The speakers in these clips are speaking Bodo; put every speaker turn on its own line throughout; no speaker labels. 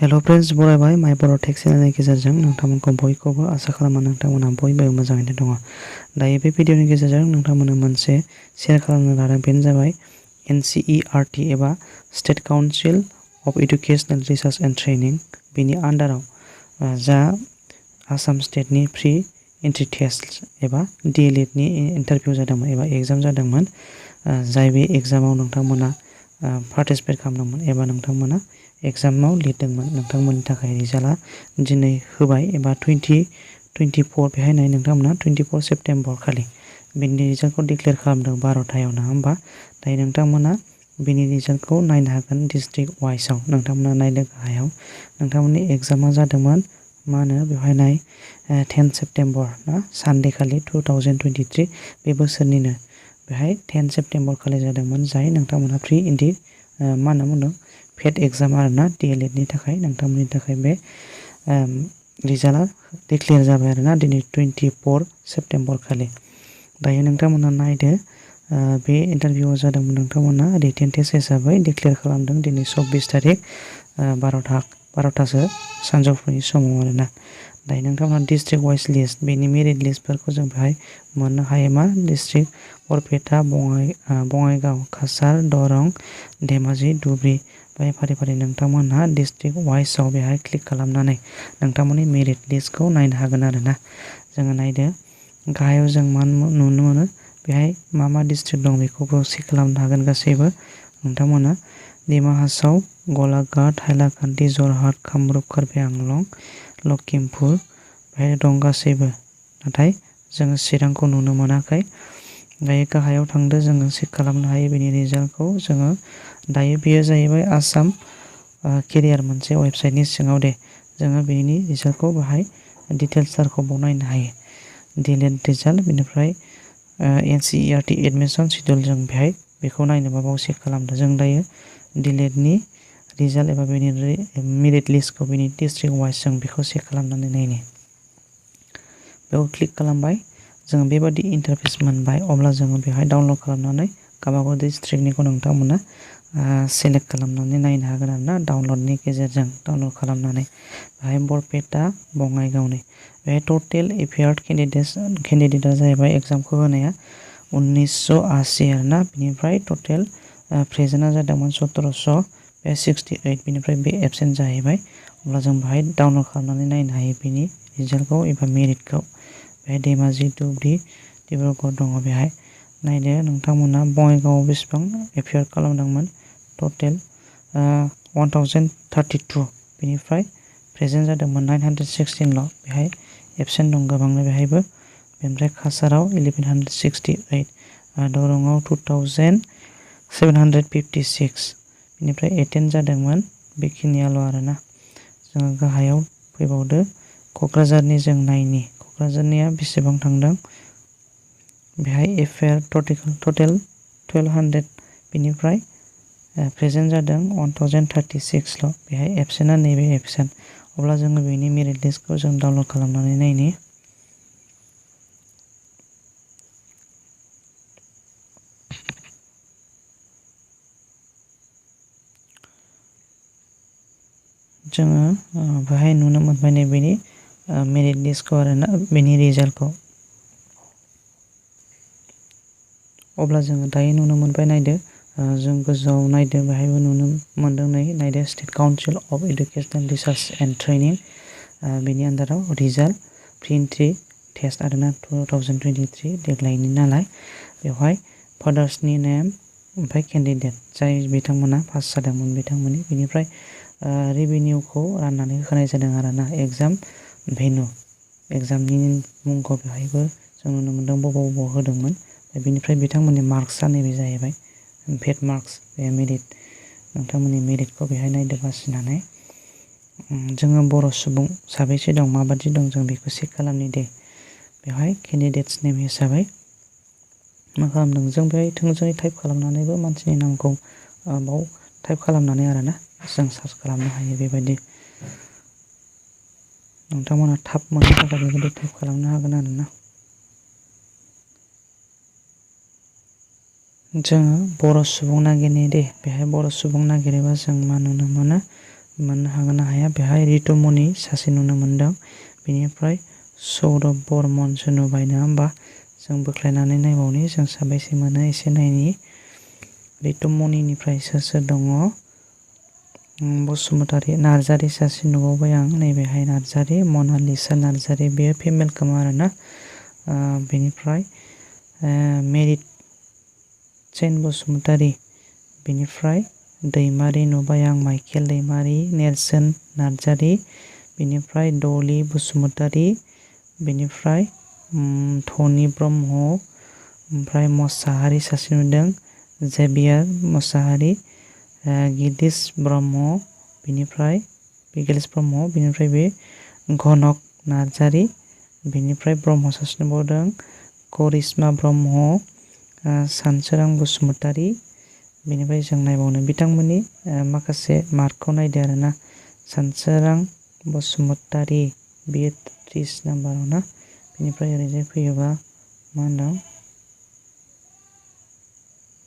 हेलो फ्रेंड्स बरायबाय mybodotec चेनेलनि गेजेरजों नोंथांमोनखौ बयखौबो आसा खालामो नोंथांमोना बयबो मोजाङैनो दङ। दायो बे भिडिअनि गेजेरजों नोंथांमोननो मोनसे शेयार खालामनो लादों बेनो जाबाय SCERT एबा state council of educational research and training बेनि आन्डाराव जा आसाम स्टेटनि प्रि एन्ट्रि टेस्ट एबा D.El.Ed नि इन्टारभिउ जादोंमोन एबा एग्जाम जादोंमोन जाय बे एग्जामाव नोंथांमोना पार्टिसिपेट खालामदोंमोन एबा नोंथांमोना एग्जामाव लिरदोंमोन नोंथांमोननि थाखाय रिजाल्टआ दिनै होबाय एबा 2024 बेहाय नाय नोंथांमोना 24 सेप्टेम्बर खालि बेनि रिजाल्टखौ डिक्लेयार खालामदों 12थायाव नङा होमबा दायो नोंथांमोना बेनि रिजाल्टखौ नायनो हागोन डिस्ट्रिक्ट वाइसआव नोंथांमोना नायनो गाहायाव नोंथांमोननि एग्जामा जादोंमोन मा होनो बेवहाय नाय 10 सेप्टेम्बर ना सानडे खालि 2023 बे बोसोरनिनो बेहाय 10 सेप्टेम्बर खालि जादोंमोन जाय नोंथांमोना प्रि एन्ट्रि मा होनना बुंदों पेड एग्जाम आरोना D.El.Ed नि थाखाय नोंथांमोननि थाखाय बे रिजाल्टआ डिक्लेयार जाबाय आरोना दिनै 24 सेप्टेम्बर खालि दायो नोंथांमोना नायदो बे इन्टारभिउआ जादोंमोन नोंथांमोना रिटेन टेस्ट हिसाबै डिक्लेयार खालामदों दिनै 24 तारिख 12थासो सानजौफुनि समाव आरोना दायो नोंथांमोना डिस्ट्रिक्ट वाइज लिस्ट बेनि मेरिट लिस्टफोरखौ जों बेहाय मोननो हायो मा डिस्ट्रिक्ट बरपेटा बङाइगाव काछार दरं धेमाजि धुबुरी बेहाय फारि फारि नोंथांमोनहा डिस्ट्रिक्ट वाइजआव बेहाय क्लिक खालामनानै नोंथांमोननि मेरिट लिस्टखौ नायनो हागोन आरोना जोङो नायदो गाहायाव जों मा नुनो मोनो बेहाय मा डिस्ट्रिक्ट दं बेखौबो चेक खालामनो हागोन गासैबो नोंथांमोना डिमा हासाव गलाघाट हाइलाकान्दि जरहाट कामरुप कार्बि आंलं लखिमपुर बेहाय दं गासैबो नाथाय जोङो चिरांखौ नुनो मोनाखै दायो गाहायाव थांदो जोङो चेक खालामनो हायो बेनि रिजाल्टखौ जोङो दायो बेयो जाहैबाय आसाम केरियार मोनसे वेबसाइटनि सिङाव दे जोङो बेनि रिजाल्टखौ बाहाय डिटेल्सफोरखौ नायनो हायो D.El.Ed रिजाल्ट बेनिफ्राय SCERT एडमिसन शिडिउल जों बेहाय बेखौ नायनोबा बाव चेक खालामदों जों दायो D.El.Ed नि रिजाल्ट एबा बेनि मेरिट लिस्टखौ बेनि डिस्ट्रिक्ट वाइज जों बेखौ चेक खालामनानै नायनो बेयाव क्लिक खालामबाय जों बेबादि इन्टारफेस मोनबाय अब्ला जोङो बेहाय डाउनलड खालामनानै गावबागाव डिस्ट्रिक्टनिखौ नोंथांमोना सेलेक्ट खालामनानै नायनो हागोन आरोना डाउनलडनि गेजेरजों डाउनलड खालामनानै बेहाय बरपेटा बङाइगावनि बेहाय टटेल एपियार्ड केन्डिडेटआ जाहैबाय एग्जामखौ होनाया 1980 आरोना बेनिफ्राय टटेल प्रेजेन्टआ जादोंमोन 1768 बेनिफ्राय बे एबसेन्ट जाहैबाय अब्ला जों बेहाय डाउनलड खालामनानै नायनो हायो बेनि रिजाल्टखौ एबा मेरिटखौ बेहाय धेमाजि धुबुरी डिब्रुगड़ दङ बेहाय नायदो नोंथांमोना बङाइगावआव बेसेबां एपियार खालामदोंमोन टटेल 1032 बेनिफ्राय प्रेजेन्ट जादोंमोन 916 बेहाय एबसेन्ट दं गोबांनो बेहायबो बेनिफ्राय काछाराव 1168 दरंआव 2756 बेनिफ्राय एटेन्ड जादोंमोन बेखिनियाल' आरोना जोङो गाहायाव फैबावदो क'क्राझारनि जों नायनि क'क्राझारनिया बेसेबां थांदों बेहाय एपियार टटेल 1200 बेनिफ्राय प्रेजेन्ट जादों 1036 बेहाय एबसेन्टआ नैबे एबसेन्ट अब्ला जोङो बेनि मेरिट लिस्टखौ जों डाउनलड खालामनानै नायनि जोङो बेहाय नुनो मोनबाय नैबेनि मेरिट लिस्टखौ आरोना बेनि रिजाल्टखौ अब्ला जोङो दायो नुनो मोनबाय नायदो जों गोजौआव नायदो बेहायबो नुनो मोनदों नायदो state council of educational research and training बेनि आन्डाराव रिजाल्ट प्रि एन्ट्रि टेस्ट आरोना 2023 देग्लायनि नालाय बेवहाय फादार्सनि नेम ओमफ्राय केन्डिडेट जाय बिथांमोना पास जादोंमोन बिथांमोननि बेनिफ्राय रेभिनिउखौ राननानै होनाय जादों आरोना एग्जाम भेन्यु एग्जामनि मुंखौ बेहायबो जों नुनो मोनदों बबाव होदोंमोन बेनिफ्राय बिथांमोननि मार्कसआ नैबे जाहैबाय पेड मार्कस बे मेरिट नोंथांमोननि मेरिटखौ बेहाय नायदो बासिनानै जोङो बर' सुबुं साबैसे दं माबादि दं जों बेखौ चेक खालामनि दे बेवहाय केन्डिडेट्स नेम हिसाबै मा खालामदों जों बेहाय थोंजोङै टाइप खालामनानैबो मानसिनि नामखौ बाव टाइप खालामनानै आरोना जों सार्च खालामनो हायो बेबायदि नोंथांमोना थाब मोननो थाखाय बेबायदि टाइप खालामनो हागोन आरोना जोङो बर' सुबुं नागिरनि दे बेहाय बर' सुबुं नागिरोबा जों मा नुनो मोनो मोननो हागोन ना हाया बेहाय रितुमनि सासे नुनो मोनदों बेनिफ्राय सौरभ बर्मनसो नुबाय नङा होमबा जों बोख्लायनानै नायबावनि जों साबैसे मोनो एसे नायनि रितुमनिनिफ्राय सोर दङ बसुमतारी नार्जारि सासे नुबावबाय आं नैबेहाय नार्जारि मनालिसा नार्जारि बेयो फिमेल खोमा आरोना बेनिफ्राय मेरिट सेन बसुमतारी बेनिफ्राय दैमारि नुबाय आं माइकेल दैमारि नेरसोन नार्जारि बेनिफ्राय डलि बसुमतारी बेनिफ्राय धनि ब्रह्म ओमफ्राय मोसाहारि सासे नुदों जेबियार मोसाहारि गिदिस ब्रह्म बेनिफ्राय पिगेल्स ब्रह्म बेनिफ्राय बे घनक नार्जारि बेनिफ्राय ब्रह्म सासे नुबावदों करिश्मा ब्रह्म सानसोरां बसुमतारी बेनिफ्राय जों नायबावनो बिथांमोननि माखासे मार्कखौ नायदो आरोना सानसोरां बसुमतारी बियो 30 नाम्बाराव ना बेनिफ्राय ओरैजाय फैयोबा मा होनदों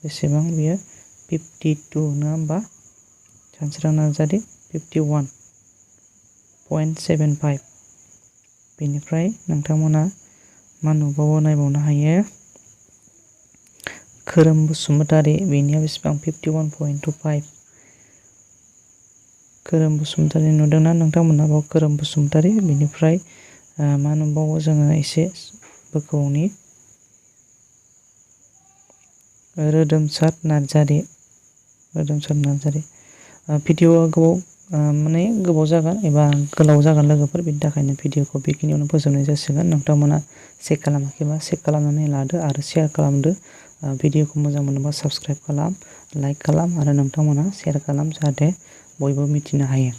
बेसेबां बियो 52 नङा होमबा सानसोरां नार्जारि 51.75 बेनिफ्राय नोंथांमोना मा नुबावो नायबावनो हायो खोरोम बसुमतारी बेनिया बेसेबां 51.25 खोरोम बसुमतारी नुदोंना नोंथांमोनाबो खोरोम बसुमतारी बेनिफ्राय मा नुबावो जोङो एसे बोखावनि रोदोमसार नार्जारि भिडिअआ गोबाव जागोन एबा गोलाव जागोन लोगोफोर बेनि थाखायनो भिडिअखौ बेखिनियावनो फोजोबनाय जासिगोन नोंथांमोना चेक खालामाखैबा चेक खालामनानै लादो आरो शेयार खालामदो भिडिअखौ मोजां मोनोबा साबस्क्राइब खालाम लाइक खालाम आरो नोंथांमोना शेयार खालाम जाहाथे बयबो मिथिनो हायो।